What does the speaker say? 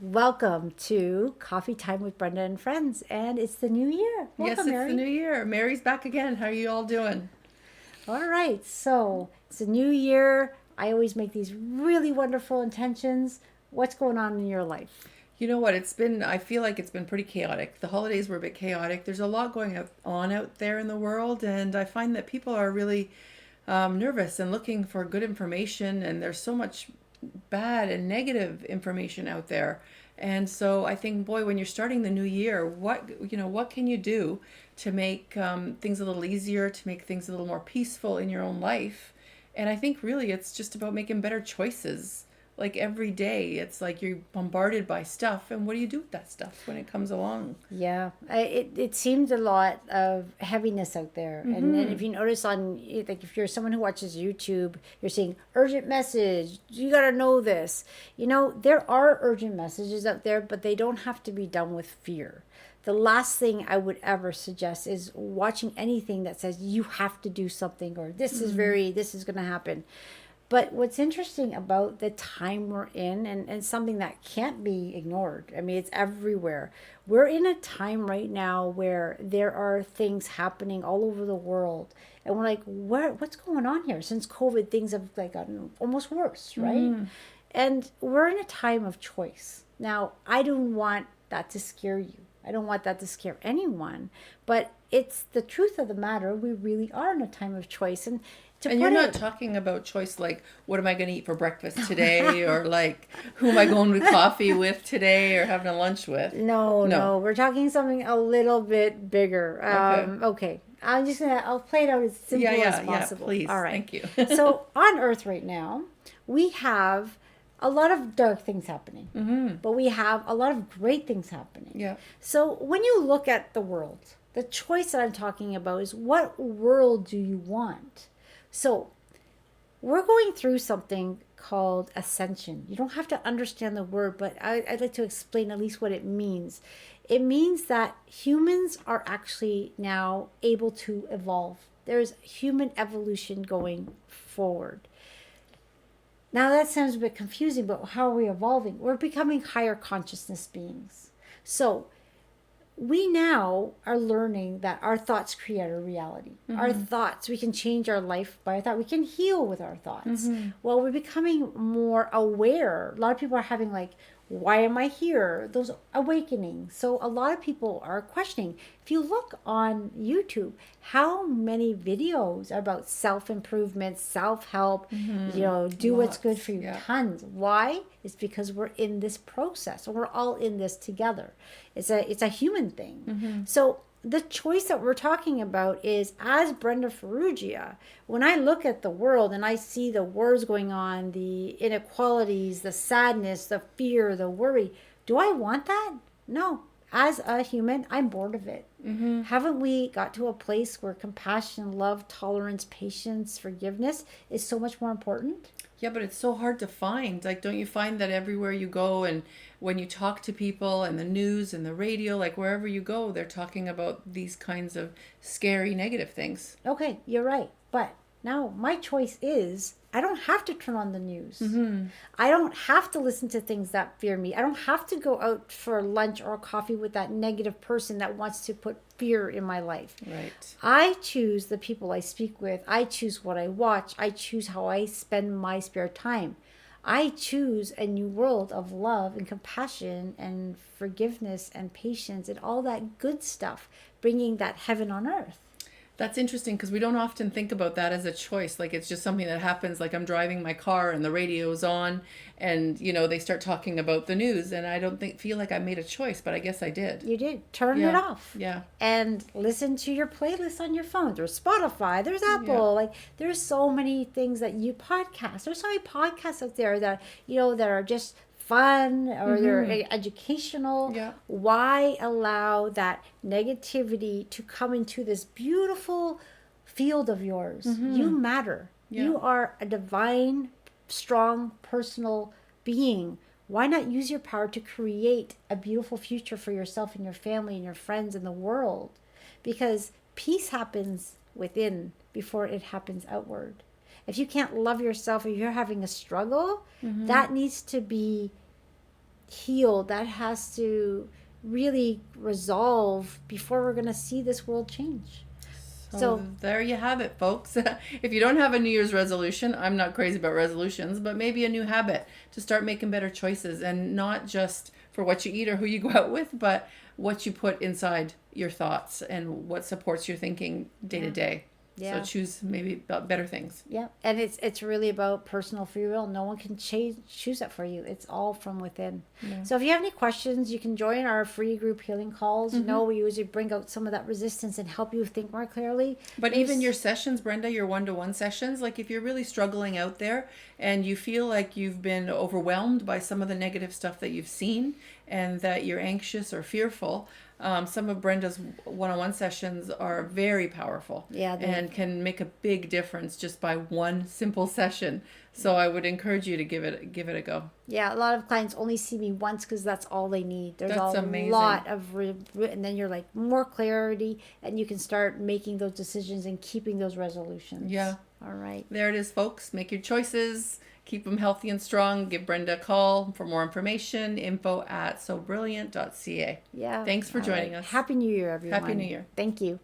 Welcome to Coffee Time with Brenda and Friends, and it's the new year. Yes, Welcome, it's Mary. the new year. Mary's back again. How are you all doing? All right, so it's a new year. I always make these really wonderful intentions. What's going on in your life? You know what? I feel like it's been pretty chaotic. The holidays were a bit chaotic. There's a lot on out there in the world, and I find that people are really nervous and looking for good information, and there's so much bad and negative information out there. And so I think, boy, when you're starting the new year, what can you do to make things a little easier, to make things a little more peaceful in your own life? And I think really it's just about making better choices. Like every day, it's like you're bombarded by stuff, and what do you do with that stuff when it comes along? Yeah, it seems a lot of heaviness out there. And if you notice like if you're someone who watches YouTube, you're seeing urgent message, you got to know this. There are urgent messages out there, but they don't have to be done with fear. The last thing I would ever suggest is watching anything that says you have to do something or this is going to happen. But what's interesting about the time we're in, and something that can't be ignored, I mean, it's everywhere. We're in a time right now where there are things happening all over the world. And we're like, what's going on here? Since COVID, things have like gotten almost worse, right? And we're in a time of choice. Now, I don't want that to scare you. I don't want that to scare anyone. But it's the truth of the matter. We really are in a time of choice. And to And put you're not it talking about choice like, what am I going to eat for breakfast today? Or like, who am I going to coffee with today or having a lunch with? No, No. no, we're talking something a little bit bigger. Okay. Okay, I'll play it out as Yeah, simple as yeah, yeah, possible. please. All right. Thank you. So on Earth right now, we have a lot of dark things happening, but we have a lot of great things happening. Yeah. So when you look at the world, the choice that I'm talking about is what world do you want? So we're going through something called ascension. You don't have to understand the word, but I'd like to explain at least what it means. It means that humans are actually now able to evolve. There's human evolution going forward. Now that sounds a bit confusing, but how are we evolving? We're becoming higher consciousness beings. So we now are learning that our thoughts create our reality. Our thoughts, we can change our life by our thought. We can heal with our thoughts. Well, we're becoming more aware. A lot of people are having like, why am I here? Those awakenings. So a lot of people are questioning. If you look on YouTube, how many videos are about self-improvement, self-help, do what's good Lots. for you. Yeah. Tons. Why? It's because we're in this process. We're all in this together. It's a human thing. So the choice that we're talking about is, as Brenda Ferrugia, when I look at the world and I see the wars going on, the inequalities, the sadness, the fear, the worry, do I want that? No. As a human, I'm bored of it. Haven't we got to a place where compassion, love, tolerance, patience, forgiveness is so much more important? Yeah, but it's so hard to find. Like, don't you find that everywhere you go and when you talk to people and the news and the radio, like wherever you go, they're talking about these kinds of scary negative things. Okay, you're right. But now my choice is I don't have to turn on the news. I don't have to listen to things that fear me. I don't have to go out for lunch or coffee with that negative person that wants to put fear in my life. Right. I choose the people I speak with. I choose what I watch. I choose how I spend my spare time. I choose a new world of love and compassion and forgiveness and patience and all that good stuff, bringing that heaven on earth. That's interesting because we don't often think about that as a choice. Like it's just something that happens. Like I'm driving my car and the radio's on, and they start talking about the news, and I don't feel like I made a choice, but I guess I did. You did. Turn it Yeah. off. Yeah. And listen to your playlist on your phone. There's Spotify, there's Apple. Yeah. Like there's so many things that you podcast. There's so many podcasts out there that that are just fun or they're educational. Yeah. Why allow that negativity to come into this beautiful field of yours? You matter. Yeah. You are a divine, strong, personal being. Why not use your power to create a beautiful future for yourself and your family and your friends and the world? Because peace happens within before it happens outward. If you can't love yourself, if you're having a struggle, that needs to be heal, that has to really resolve before we're going to see this world change. So there you have it, folks. If you don't have a New Year's resolution, I'm not crazy about resolutions, but maybe a new habit to start making better choices, and not just for what you eat or who you go out with, but what you put inside your thoughts and what supports your thinking day to day. Yeah. So choose maybe better things. Yeah, and it's really about personal free will. No one can choose that for you. It's all from within. Yeah. So if you have any questions, you can join our free group healing calls. You know, we usually bring out some of that resistance and help you think more clearly. But even your sessions, Brenda, your one-to-one sessions, like if you're really struggling out there and you feel like you've been overwhelmed by some of the negative stuff that you've seen and that you're anxious or fearful, some of Brenda's one-on-one sessions are very powerful, and can make a big difference just by one simple session. So I would encourage you to give it a go. Yeah, a lot of clients only see me once because that's all they need. There's That's a amazing. lot of, and then you're like more clarity, and you can start making those decisions and keeping those resolutions. Yeah. All right. There it is, folks. Make your choices. Keep them healthy and strong. Give Brenda a call for more information. info@sobrilliant.ca. Yeah. Thanks for joining us. Happy New Year, everyone. Happy New Year. Thank you.